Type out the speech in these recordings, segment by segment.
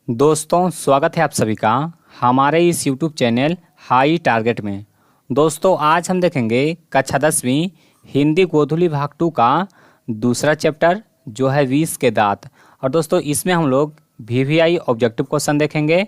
दोस्तों स्वागत है आप सभी का हमारे इस YouTube चैनल हाई टारगेट में। दोस्तों आज हम देखेंगे कक्षा 10वीं हिंदी गोधुली भाग 2 का दूसरा चैप्टर जो है 20 के दांत। और दोस्तों इसमें हम लोग VVI ऑब्जेक्टिव क्वेश्चन देखेंगे,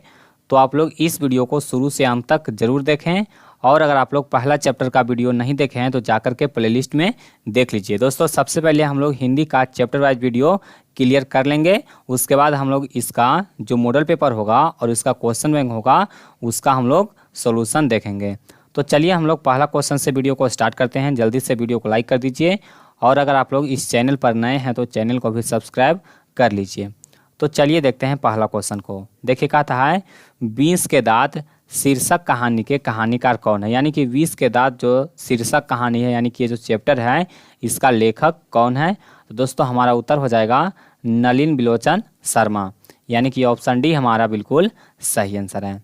तो आप लोग इस वीडियो को शुरू से अंत तक जरूर देखें। और अगर आप लोग पहला चैप्टर का वीडियो नहीं देखे हैं तो जाकर के प्लेलिस्ट में देख लीजिए। दोस्तों सबसे पहले हम लोग हिंदी का चैप्टर वाइज वीडियो क्लियर कर लेंगे, उसके बाद हम लोग इसका जो मॉडल पेपर होगा और इसका क्वेश्चन बैंक होगा उसका हम लोग सॉल्यूशन देखेंगे। तो चलिए हम लोग पहला क्वेश्चन से वीडियो को स्टार्ट करते हैं। जल्दी से वीडियो को लाइक कर दीजिए और अगर आप लोग इस चैनल पर नए हैं तो चैनल को भी सब्सक्राइब कर लीजिए। तो चलिए देखते हैं पहला क्वेश्चन को। देखिए कहता है 20 के दांत शीर्षक कहानी के कहानीकार कौन है। यानी कि 20 के दांत जो शीर्षक कहानी है यानी कि ये जो चैप्टर है इसका लेखक कौन है। तो दोस्तों हमारा उत्तर हो जाएगा नलिन बिलोचन शर्मा, यानी कि ऑप्शन डी हमारा बिल्कुल सही आंसर है।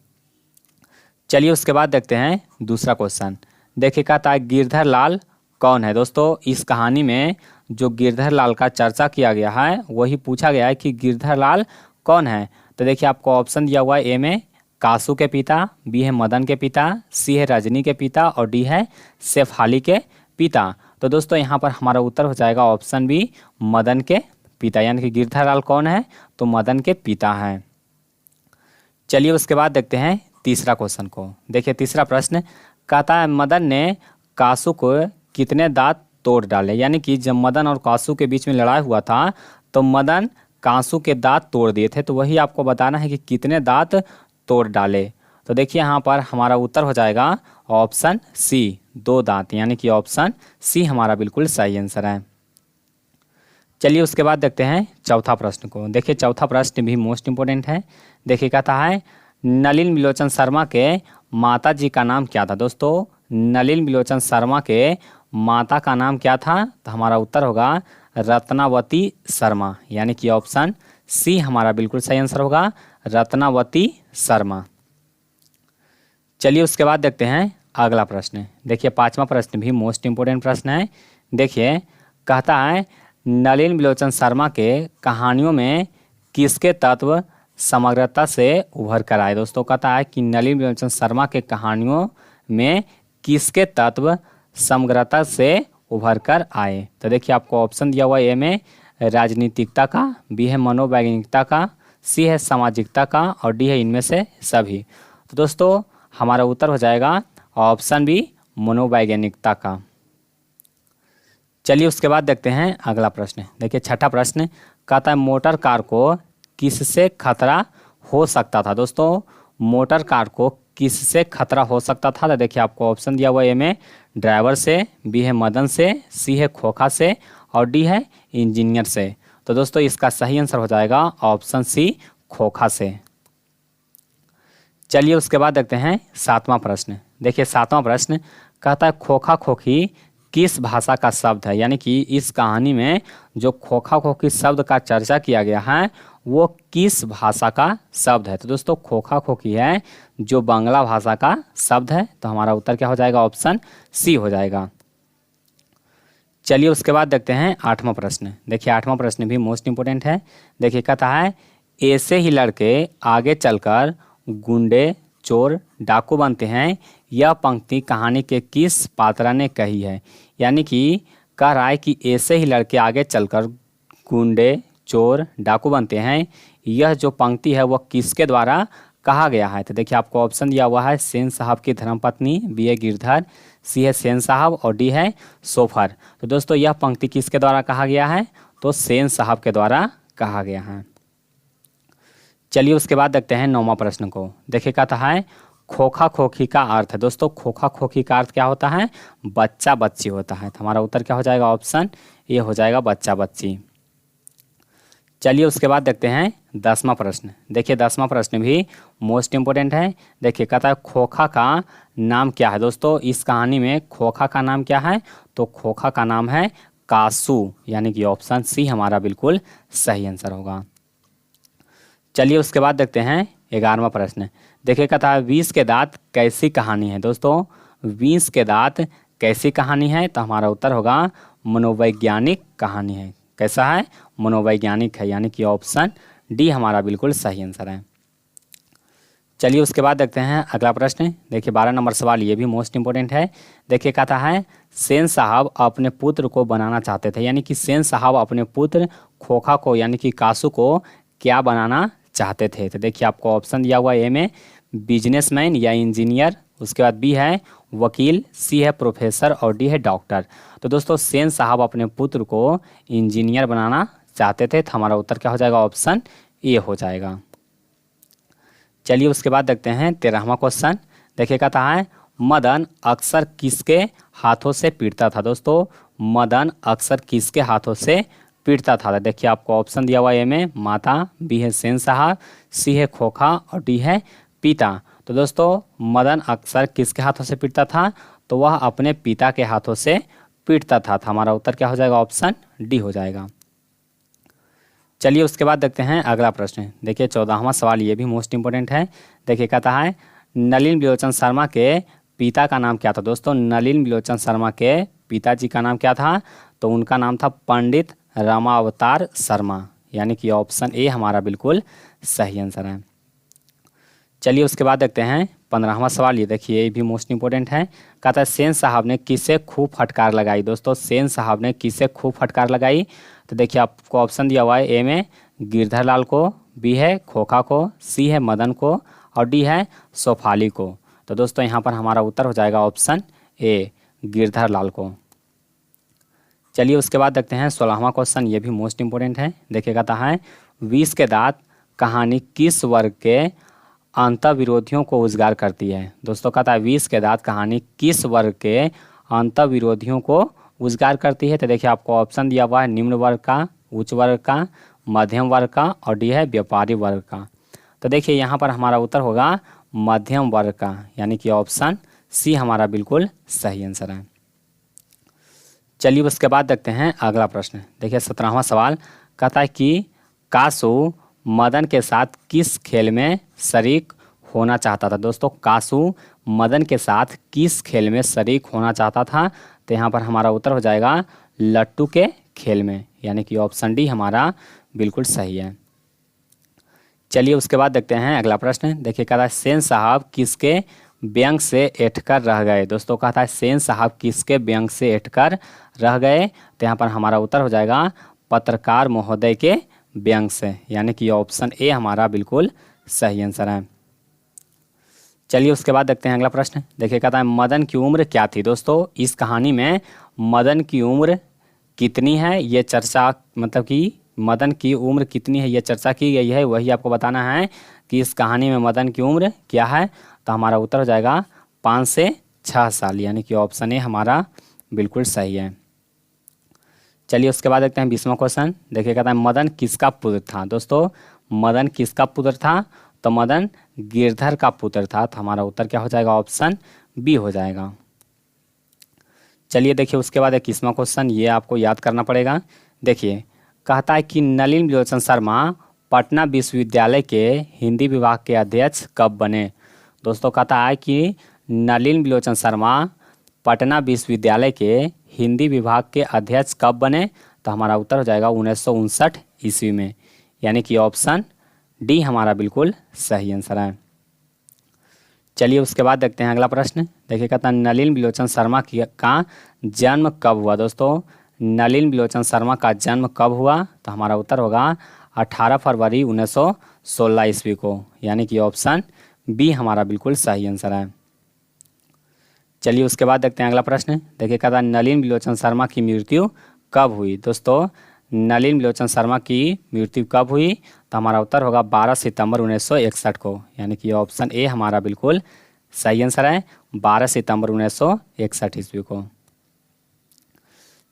चलिए उसके बाद देखते हैं दूसरा क्वेश्चन। देखिए कहता है गिरधर लाल कौन है। दोस्तों इस कहानी में जो गिरधर लाल का चर्चा किया गया है वही पूछा गया है कि गिरधर लाल कौन है। तो देखिए आपको ऑप्शन दिया हुआ है, ए में कासू के पिता, बी है मदन के पिता, सी है रजनी के पिता और डी है शेफाली के पिता। तो दोस्तों यहाँ पर हमारा उत्तर हो जाएगा ऑप्शन बी मदन के पिता, यानी कि गिरधर लाल कौन है तो मदन के पिता हैं। चलिए उसके बाद देखते हैं तीसरा क्वेश्चन को। देखिए तीसरा प्रश्न कहता है मदन ने कासू को कितने दांत तोड़ डाले। यानी कि जब मदन और कासू के बीच में लड़ाई हुआ था तो मदन कासू के दांत तोड़ दिए थे, तो वही आपको बताना है कि कितने दांत तोड़ डाले। तो देखिए यहाँ पर हमारा उत्तर हो जाएगा ऑप्शन सी 2 दांत, यानी कि ऑप्शन सी हमारा बिल्कुल सही आंसर है। चलिए उसके बाद देखते हैं चौथा प्रश्न को। देखिए चौथा प्रश्न भी मोस्ट इंपोर्टेंट है। देखिए कहता है नलिन बिलोचन शर्मा के माता जी का नाम क्या था। दोस्तों नलिन बिलोचन शर्मा के माता का नाम क्या था, तो हमारा उत्तर होगा रत्नावती शर्मा, यानी कि ऑप्शन सी हमारा बिल्कुल सही आंसर होगा रत्नावती शर्मा। चलिए उसके बाद देखते हैं अगला प्रश्न। देखिए पांचवा प्रश्न भी मोस्ट इंपोर्टेंट प्रश्न है। देखिए कहता है नलिन बिलोचन शर्मा के कहानियों में किसके तत्व समग्रता से उभर कर आए। दोस्तों कहता है कि नलिन बिलोचन शर्मा के कहानियों में किसके तत्व समग्रता से उभर कर आए। तो देखिए आपको ऑप्शन दिया हुआ है, ए में राजनीतिकता का, बी है मनोवैज्ञानिकता का, सी है सामाजिकता का और डी है इनमें से सभी। तो दोस्तों हमारा उत्तर हो जाएगा ऑप्शन बी मनोवैज्ञानिकता का। चलिए उसके बाद देखते हैं अगला प्रश्न। देखिए छठा प्रश्न कहता है मोटर कार को किससे खतरा हो सकता था। दोस्तों मोटर कार को किससे खतरा हो सकता था। तो देखिए आपको ऑप्शन दिया हुआ है, ए में ड्राइवर से, बी है मदन से, सी है खोखा से और डी है इंजीनियर से। तो दोस्तों इसका सही आंसर हो जाएगा ऑप्शन सी खोखा से। चलिए उसके बाद देखते हैं सातवां प्रश्न। देखिए सातवां प्रश्न कहता है खोखा खोखी किस भाषा का शब्द है। यानी कि इस कहानी में जो खोखा खोखी शब्द का चर्चा किया गया है वो किस भाषा का शब्द है। तो दोस्तों खोखा खोखी है जो बांग्ला भाषा का शब्द है। तो हमारा उत्तर क्या हो जाएगा, ऑप्शन सी हो जाएगा। चलिए उसके बाद देखते हैं आठवां प्रश्न। देखिए आठवां प्रश्न भी मोस्ट इंपोर्टेंट है। देखिए कहता है ऐसे ही लड़के आगे चलकर गुंडे चोर डाकू बनते हैं, यह पंक्ति कहानी के किस पात्र ने कही है। यानी कि कह रहा है कि ऐसे ही लड़के आगे चलकर गुंडे चोर डाकू बनते हैं, यह जो पंक्ति है वह किसके द्वारा कहा गया है। तो देखिए आपको ऑप्शन दिया हुआ है, सेन साहब की धर्मपत्नी, बी है गिरधर, सी है सेन साहब और डी है सोफर। तो दोस्तों यह पंक्ति किसके द्वारा कहा गया है, तो सेन साहब के द्वारा कहा गया है। चलिए उसके बाद देखते हैं नौवां प्रश्न को। देखिए कहता है खोखा खोखी का अर्थ है। दोस्तों खोखा खोखी का अर्थ क्या होता है, बच्चा बच्ची होता है। तो हमारा उत्तर क्या हो जाएगा, ऑप्शन ये हो जाएगा बच्चा बच्ची। चलिए उसके बाद देखते हैं 10वां प्रश्न। देखिए 10वां प्रश्न भी मोस्ट इंपोर्टेंट है। देखिए कहता है खोखा का नाम क्या है। दोस्तों इस कहानी में खोखा का नाम क्या है, तो खोखा का नाम है कासू, यानी कि ऑप्शन सी हमारा बिल्कुल सही आंसर होगा। चलिए उसके बाद देखते हैं 11वां प्रश्न। देखिए कहता है 20 के दांत कैसी कहानी है। दोस्तों 20 के दांत कैसी कहानी है, तो हमारा उत्तर होगा मनोवैज्ञानिक कहानी है। कैसा है, मनोवैज्ञानिक है, यानी कि ऑप्शन डी हमारा बिल्कुल सही आंसर है। चलिए उसके बाद देखते हैं अगला प्रश्न। देखिए 12 नंबर सवाल, ये भी मोस्ट इंपोर्टेंट है। देखिए कहता है सेन साहब अपने पुत्र को बनाना चाहते थे, यानी कि सेन साहब अपने पुत्र खोखा को यानी कि कासू को क्या बनाना चाहते थे। तो देखिए आपको ऑप्शन दिया हुआ है, ए में बिजनेसमैन या इंजीनियर, उसके बाद बी है वकील, सी है प्रोफेसर और डी है डॉक्टर। तो दोस्तों सेन साहब अपने पुत्र को इंजीनियर बनाना चाहते थे, तो हमारा उत्तर क्या हो जाएगा, ऑप्शन ए हो जाएगा। चलिए उसके बाद देखते हैं 13वां क्वेश्चन। देखिए कहता है मदन अक्सर किसके हाथों से पीटता था। दोस्तों मदन अक्सर किसके हाथों से पीटता था। देखिए आपको ऑप्शन दिया हुआ है, ए में माता, बी है सेन साहब, सी है खोखा और डी है पिता। तो दोस्तों मदन अक्सर किसके हाथों से पीटता था, तो वह अपने पिता के हाथों से पीटता था। तो हमारा उत्तर क्या हो जाएगा, ऑप्शन डी हो जाएगा। चलिए उसके बाद देखते हैं अगला प्रश्न। देखिए 14वां सवाल, ये भी मोस्ट इंपोर्टेंट है। देखिए कहता है नलिन बिलोचन शर्मा के पिता का नाम क्या था। दोस्तों नलिन बिलोचन शर्मा के पिताजी का नाम क्या था, तो उनका नाम था पंडित रामावतार शर्मा, यानी कि ऑप्शन ए हमारा बिल्कुल सही आंसर है। चलिए उसके बाद देखते हैं 15वां सवाल। ये देखिए ये भी मोस्ट इंपोर्टेंट है। कहता है सेन साहब ने किसे खूब फटकार लगाई। दोस्तों सेन साहब ने किसे खूब फटकार लगाई, तो देखिए आपको ऑप्शन दिया हुआ है, ए में गिरधर लाल को, बी है खोखा को, सी है मदन को और डी है सोफाली को। तो दोस्तों यहाँ पर हमारा उत्तर हो जाएगा ऑप्शन ए गिरधर लाल को। चलिए उसके बाद देखते हैं 16वां क्वेश्चन, ये भी मोस्ट इंपोर्टेंट है। देखिए कहता है विष के दांत कहानी किस वर्ग के अंतःविरोधियों को उजागर करती है। दोस्तों कहता है विष के दांत कहानी किस वर्ग के अंतःविरोधियों को उजागर करती है। तो देखिए आपको ऑप्शन दिया हुआ है, निम्न वर्ग का, उच्च वर्ग का, मध्यम वर्ग का और डी है व्यापारी वर्ग का। तो देखिए यहाँ पर हमारा उत्तर होगा मध्यम वर्ग का, यानी कि ऑप्शन सी हमारा बिल्कुल सही आंसर है। चलिए उसके बाद देखते हैं अगला प्रश्न। देखिए 17वां सवाल कहता है कि कासू मदन के साथ किस खेल में शरीक होना चाहता था। दोस्तों कासू मदन के साथ किस खेल में शरीक होना चाहता था, तो यहाँ पर हमारा उत्तर हो जाएगा लट्टू के खेल में, यानी कि ऑप्शन डी हमारा बिल्कुल सही है। चलिए उसके बाद देखते हैं अगला प्रश्न। देखिए कहता है सेन साहब किसके व्यंग से ऐंठकर रह गए। दोस्तों कहता है सेन साहब किसके व्यंग से ऐंठकर रह गए, तो यहाँ पर हमारा उत्तर हो जाएगा पत्रकार महोदय के व्यंग से, यानी कि ऑप्शन ए हमारा बिल्कुल सही आंसर है। चलिए उसके बाद देखते हैं अगला प्रश्न। देखिए कहता है मदन की उम्र क्या थी। दोस्तों इस कहानी में मदन की उम्र कितनी है, ये चर्चा, मतलब कि मदन की उम्र कितनी है ये चर्चा की गई है, वही आपको बताना है कि इस कहानी में मदन की उम्र क्या है। तो हमारा उत्तर हो जाएगा 5 से 6 साल, यानी कि ऑप्शन ए हमारा बिल्कुल सही है। चलिए उसके बाद देखते हैं 20वां क्वेश्चन। देखिए कहता है मदन किसका पुत्र था। दोस्तों मदन किसका पुत्र था, तो मदन गिरधर का पुत्र था। तो हमारा उत्तर क्या हो जाएगा, ऑप्शन बी हो जाएगा। चलिए देखिए उसके बाद 21वां क्वेश्चन, ये आपको याद करना पड़ेगा। देखिए कहता है कि नलिन बिलोचन शर्मा पटना विश्वविद्यालय के हिंदी विभाग के अध्यक्ष कब बने। दोस्तों कहता है कि नलिन बिलोचन शर्मा पटना विश्वविद्यालय के हिंदी विभाग के अध्यक्ष कब बने, तो हमारा उत्तर हो जाएगा 1959 ईस्वी में, यानी कि ऑप्शन डी हमारा बिल्कुल सही आंसर है। चलिए उसके बाद देखते हैं अगला प्रश्न। देखिए कहता है नलिन बिलोचन शर्मा का जन्म कब हुआ। दोस्तों नलिन बिलोचन शर्मा का जन्म कब हुआ, तो हमारा उत्तर होगा 18 फरवरी 1916 ईस्वी को, यानी कि ऑप्शन बी हमारा बिल्कुल सही आंसर है। चलिए उसके बाद देखते हैं अगला प्रश्न। देखिए कहता है नलिन बिलोचन शर्मा की मृत्यु कब हुई। दोस्तों नलिन बिलोचन शर्मा की मृत्यु कब हुई, तो हमारा उत्तर होगा 12 सितंबर 1961 को, यानी कि ऑप्शन ए हमारा बिल्कुल सही आंसर है, 12 सितंबर 1961 ईस्वी को।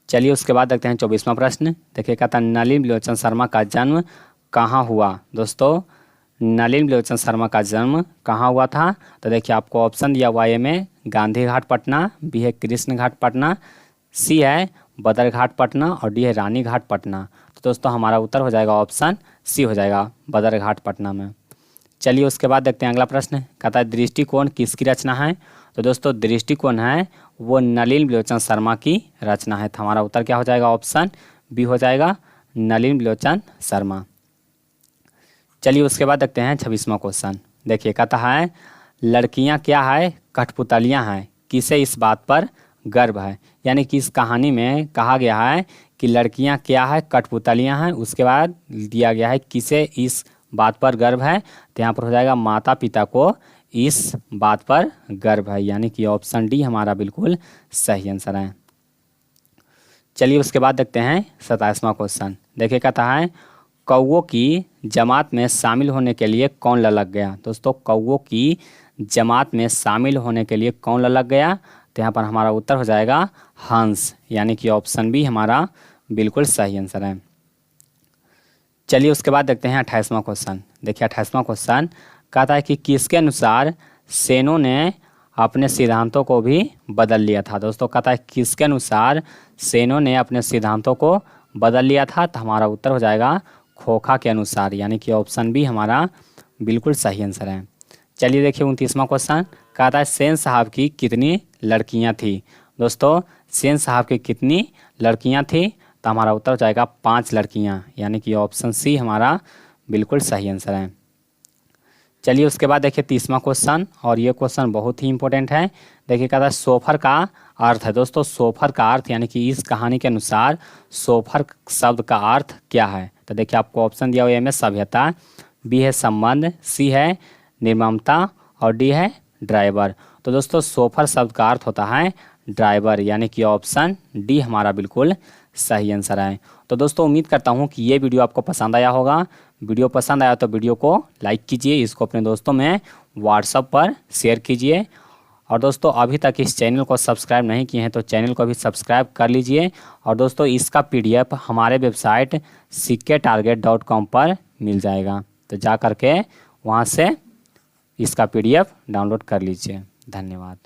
चलिए उसके बाद देखते हैं 24वां प्रश्न। देखिए कहता है नलिन बिलोचन शर्मा का जन्म कहाँ हुआ। दोस्तों नलिन बिलोचन शर्मा का जन्म कहाँ हुआ था, तो देखिए आपको ऑप्शन दिया हुआ है, में गांधी घाट पटना, बी है कृष्ण घाट पटना, सी है बदरघाट पटना और डी है रानी घाट पटना। तो दोस्तों हमारा उत्तर हो जाएगा ऑप्शन सी हो जाएगा, बदरघाट पटना में। चलिए उसके बाद देखते हैं अगला प्रश्न। कहता है दृष्टिकोण किसकी रचना है। तो दोस्तों दृष्टिकोण है वो नलिन बिलोचन शर्मा की रचना है। तो हमारा उत्तर क्या हो जाएगा, ऑप्शन बी हो जाएगा, नलिन बिलोचन शर्मा। चलिए उसके बाद देखते हैं 26वां क्वेश्चन। देखिए कहता है लड़कियां क्या है, कठपुतलियां हैं, किसे इस बात पर गर्व है। यानी कि इस कहानी में कहा गया है कि लड़कियां क्या है, कठपुतलियां हैं, उसके बाद दिया गया है किसे इस बात पर गर्व है। तो यहाँ पर हो जाएगा माता पिता को इस बात पर गर्व है, यानी कि ऑप्शन डी हमारा बिल्कुल सही आंसर है। चलिए उसके बाद देखते हैं 27वां क्वेश्चन। देखिए कहता है कौवों की जमात में शामिल होने के लिए कौन ललक गया। दोस्तों कौवों की जमात में शामिल होने के लिए कौन ललक गया। तो यहाँ पर हमारा उत्तर हो जाएगा हंस, यानी कि ऑप्शन बी हमारा बिल्कुल सही आंसर है। चलिए उसके बाद देखते हैं 28वां क्वेश्चन। देखिए 28वां क्वेश्चन कहता है कि किसके अनुसार सेनों ने अपने सिद्धांतों को भी बदल लिया था। दोस्तों कहता है किसके अनुसार सेनों ने अपने सिद्धांतों को बदल लिया था। तो हमारा उत्तर हो जाएगा खोखा के अनुसार, यानी कि ऑप्शन बी हमारा बिल्कुल सही आंसर है। चलिए देखिए 29वां क्वेश्चन कहता है सेन साहब की कितनी लड़कियां थी। दोस्तों सेन साहब की कितनी लड़कियां थी। तो हमारा उत्तर हो जाएगा 5 लड़कियां, यानी कि ऑप्शन सी हमारा बिल्कुल सही आंसर है। चलिए उसके बाद देखिए 30वां क्वेश्चन, और ये क्वेश्चन बहुत ही इंपॉर्टेंट है। देखिए कहता है सोफर का अर्थ है। दोस्तों सोफर का अर्थ, यानी कि इस कहानी के अनुसार सोफर शब्द का अर्थ क्या है। तो देखिए आपको ऑप्शन दिया हुआ है में सभ्यता, बी है संबंध, सी है निर्ममता और डी है ड्राइवर। तो दोस्तों सोफर शब्द का अर्थ होता है ड्राइवर, यानी कि ऑप्शन डी हमारा बिल्कुल सही आंसर है। तो दोस्तों उम्मीद करता हूँ कि ये वीडियो आपको पसंद आया होगा। वीडियो पसंद आया तो वीडियो को लाइक कीजिए, इसको अपने दोस्तों में व्हाट्सएप पर शेयर कीजिए। और दोस्तों अभी तक इस चैनल को सब्सक्राइब नहीं किए हैं तो चैनल को भी सब्सक्राइब कर लीजिए। और दोस्तों इसका PDF हमारे वेबसाइट sikketarget.com पर मिल जाएगा, तो जा करके वहाँ से इसका PDF डाउनलोड कर लीजिए। धन्यवाद।